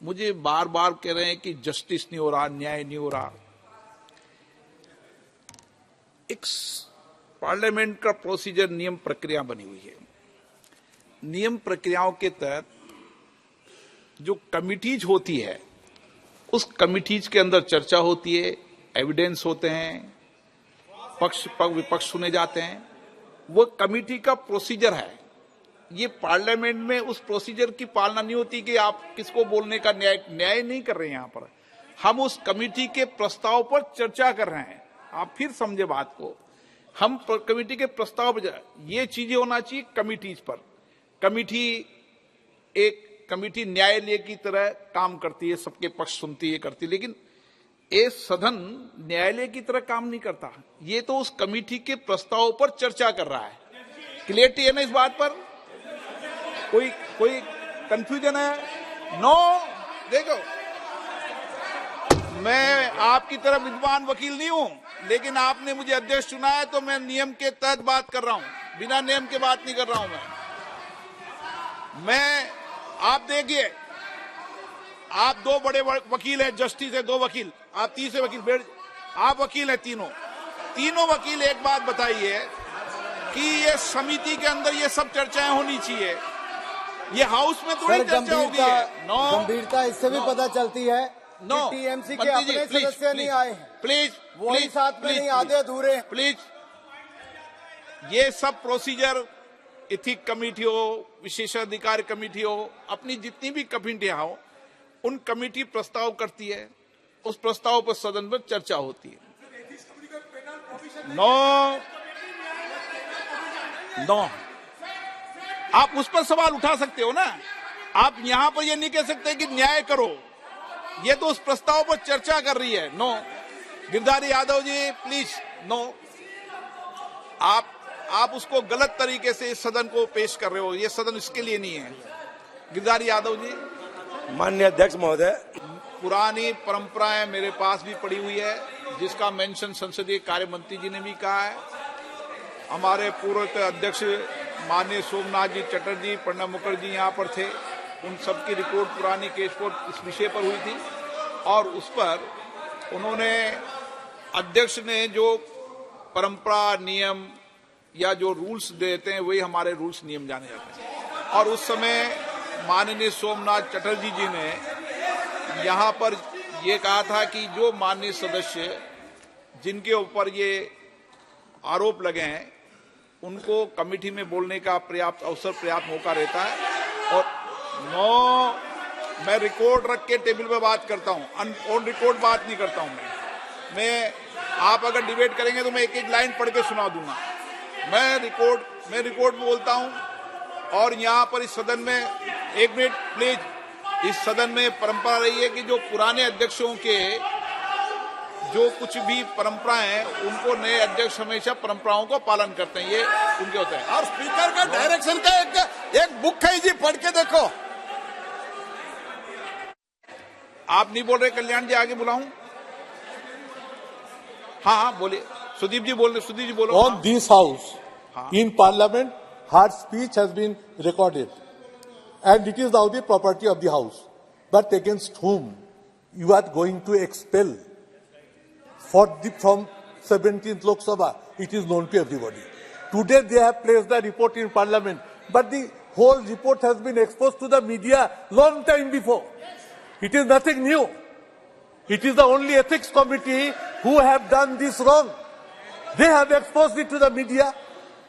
मुझे बार बार कह रहे हैं कि जस्टिस नहीं हो रहा, न्याय नहीं हो रहा। एक पार्लियामेंट का प्रोसीजर, नियम प्रक्रिया बनी हुई है। नियम प्रक्रियाओं के तहत जो कमिटीज होती है, उस कमिटीज के अंदर चर्चा होती है, एविडेंस होते हैं, पक्ष विपक्ष सुने जाते हैं। वो कमिटी का प्रोसीजर है। ये पार्लियामेंट में उस प्रोसीजर की पालना नहीं होती कि आप किसको बोलने का न्याय नहीं कर रहे हैं। यहां पर हम उस कमिटी के प्रस्ताव पर चर्चा कर रहे हैं। आप फिर समझे बात को। हम कमिटी के प्रस्ताव पर, ये चीजें होना चाहिए कमिटीज पर। कमिटी न्यायालय की तरह काम करती है, सबके पक्ष सुनती है, करती है, लेकिन ये सदन न्यायालय की तरह काम नहीं करता। ये तो उस कमिटी के प्रस्ताव पर चर्चा कर रहा है। क्लियरिटी है ना इस बात पर? कोई कंफ्यूजन है? नो। देखो, मैं आपकी तरह विद्वान वकील नहीं हूं, लेकिन आपने मुझे अध्यक्ष चुना है तो मैं नियम के तहत बात कर रहा हूं, बिना नियम के बात नहीं कर रहा हूं। आप देखिए, आप दो बड़े वकील हैं, जस्टिस है, दो वकील, आप तीसरे वकील, आप वकील हैं तीनों वकील। एक बात बताइए कि ये समिति के अंदर ये सब चर्चाएं होनी चाहिए, ये हाउस में थोड़ी चर्चा होगी। गंभीरता इससे भी पता चलती है कि टीएमसी के अपने सदस्य नहीं आए हैं। प्लीज, वही साथ में नहीं, आधे अधूरे। प्लीज, ये सब प्रोसीजर, एथिक कमेटी हो, विशेषाधिकार कमेटी हो, अपनी जितनी भी कमेटियां हो, उन कमेटी प्रस्ताव करती है, उस प्रस्ताव पर सदन में चर्चा होती है। नो, आप उस पर सवाल उठा सकते हो ना। आप यहां पर ये नहीं कह सकते कि न्याय करो, ये तो उस प्रस्ताव पर चर्चा कर रही है। No, Girdhari Yadav ji please, no, आप उसको गलत तरीके से इस सदन को पेश कर रहे हो। ये सदन इसके लिए नहीं है। गिरधारी यादव जी। माननीय अध्यक्ष महोदय, पुरानी परंपराएं मेरे पास भी पड़ी हुई है, जिसका मेंशन संसदीय कार्य मंत्री जी ने भी कहा है। हमारे पूर्व अध्यक्ष माननीय सोमनाथ जी चटर्जी, प्रणब मुखर्जी यहाँ पर थे, उन सबकी रिपोर्ट, पुरानी केस रिपोर्ट इस विषय पर हुई थी, और उस पर उन्होंने, अध्यक्ष ने जो परंपरा, नियम या जो रूल्स देते हैं, वही हमारे रूल्स नियम जाने जाते हैं। और उस समय माननीय सोमनाथ चटर्जी जी ने यहाँ पर ये कहा था कि जो माननीय सदस्य जिनके ऊपर ये आरोप लगे हैं, उनको कमेटी में बोलने का पर्याप्त अवसर, पर्याप्त मौका रहता है। और मैं रिकॉर्ड रख के टेबल पे बात करता हूं, ऑन रिकॉर्ड बात नहीं करता हूं। मैं आप अगर डिबेट करेंगे तो मैं एक एक लाइन पढ़ के सुना दूंगा। मैं रिकॉर्ड बोलता हूं। और यहाँ पर इस सदन में, एक मिनट प्लीज, इस सदन में परंपरा रही है कि जो पुराने अध्यक्षों के जो कुछ भी परंपराएं हैं, उनको नए अध्यक्ष हमेशा परंपराओं को पालन करते हैं, ये उनके होते हैं। और स्पीकर का डायरेक्शन का एक बुक है जी, पढ़ के देखो। आप नहीं बोल रहे कल्याण जी, आगे बुलाऊं? हाँ, बोलिए। सुदीप जी बोल रहे, सुदीप जी बोलो। On this house, in parliament, her speech has been recorded, and it is now the property of the house. But against whom you are going to expel from 17th Lok Sabha, it is known to everybody. Today they have placed the report in parliament, but the whole report has been exposed to the media long time before. It is nothing new. It is the only ethics committee who have done this wrong. They have exposed it to the media.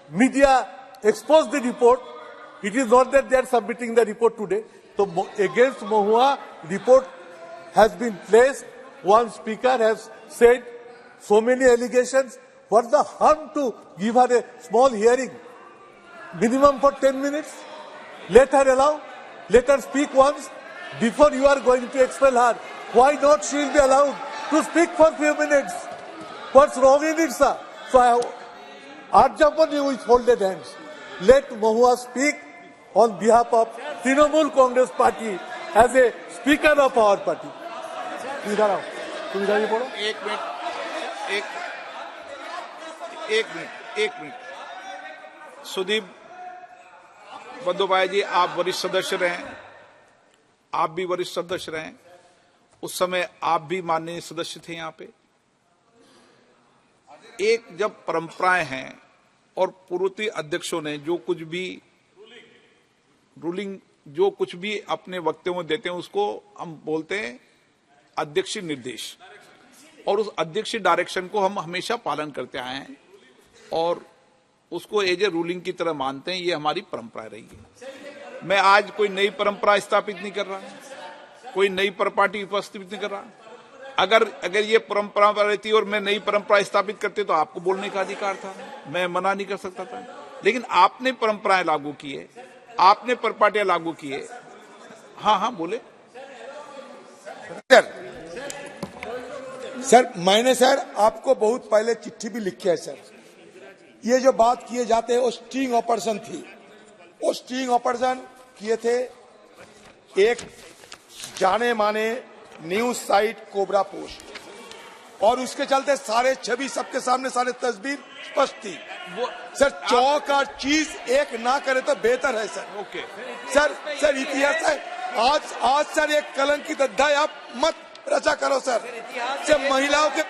Media exposed the report. It is not that they are submitting the report today. So against Mahua, report has been placed. One speaker has said so many allegations. What's the harm to give her a small hearing? Minimum for 10 minutes. Let her speak once before you are going to expel her. Why not she will be allowed to speak for few minutes? What's wrong in it, sir? So I urge upon you with folded hands. Let Mahua speak on behalf of Trinamool Congress Party as a speaker of our party. इधर आओ, तुम इधर ही बोलो। एक minute. Sudeep Bandyopadhyay जी, आप वरिष्ठ सदस्य रहे, आप भी वरिष्ठ सदस्य रहे, उस समय आप भी माननीय सदस्य थे यहाँ पे। एक जब परंपराएं हैं और पूर्ववर्ती अध्यक्षों ने जो कुछ भी रूलिंग जो कुछ भी अपने वक्तव्यों में देते हैं उसको हम बोलते हैं अध्यक्षीय निर्देश, और उस अध्यक्षीय डायरेक्शन को हम हमेशा पालन करते आए हैं और उसको एज ए रूलिंग की तरह मानते हैं। ये हमारी परंपरा रही है। मैं आज कोई नई परंपरा स्थापित नहीं कर रहा, कोई नई परपाटी उपस्थित नहीं कर रहा। अगर ये परंपरा रहती और मैं नई परंपरा स्थापित करते तो आपको बोलने का अधिकार था, मैं मना नहीं कर सकता था। लेकिन आपने परंपराएं लागू किए, आपने परपाटियां लागू किए। हाँ बोले सर मैंने सर आपको बहुत पहले चिट्ठी भी लिखी है सर। ये जो बात किए जाते हैं वो स्टिंग ऑपरेशन थी, वो स्टिंग ऑपरेशन किए थे एक जाने माने न्यूज साइट कोबरा पोस्ट, और उसके चलते सारे छवि सबके सामने सारे तस्वीर स्पष्ट थी। सर चौक और चीज एक ना करे तो बेहतर है सर। ओके सर इतिहास है। आज सर एक कलंकित अध्याय आप मत रचा करो सर। महिलाओं के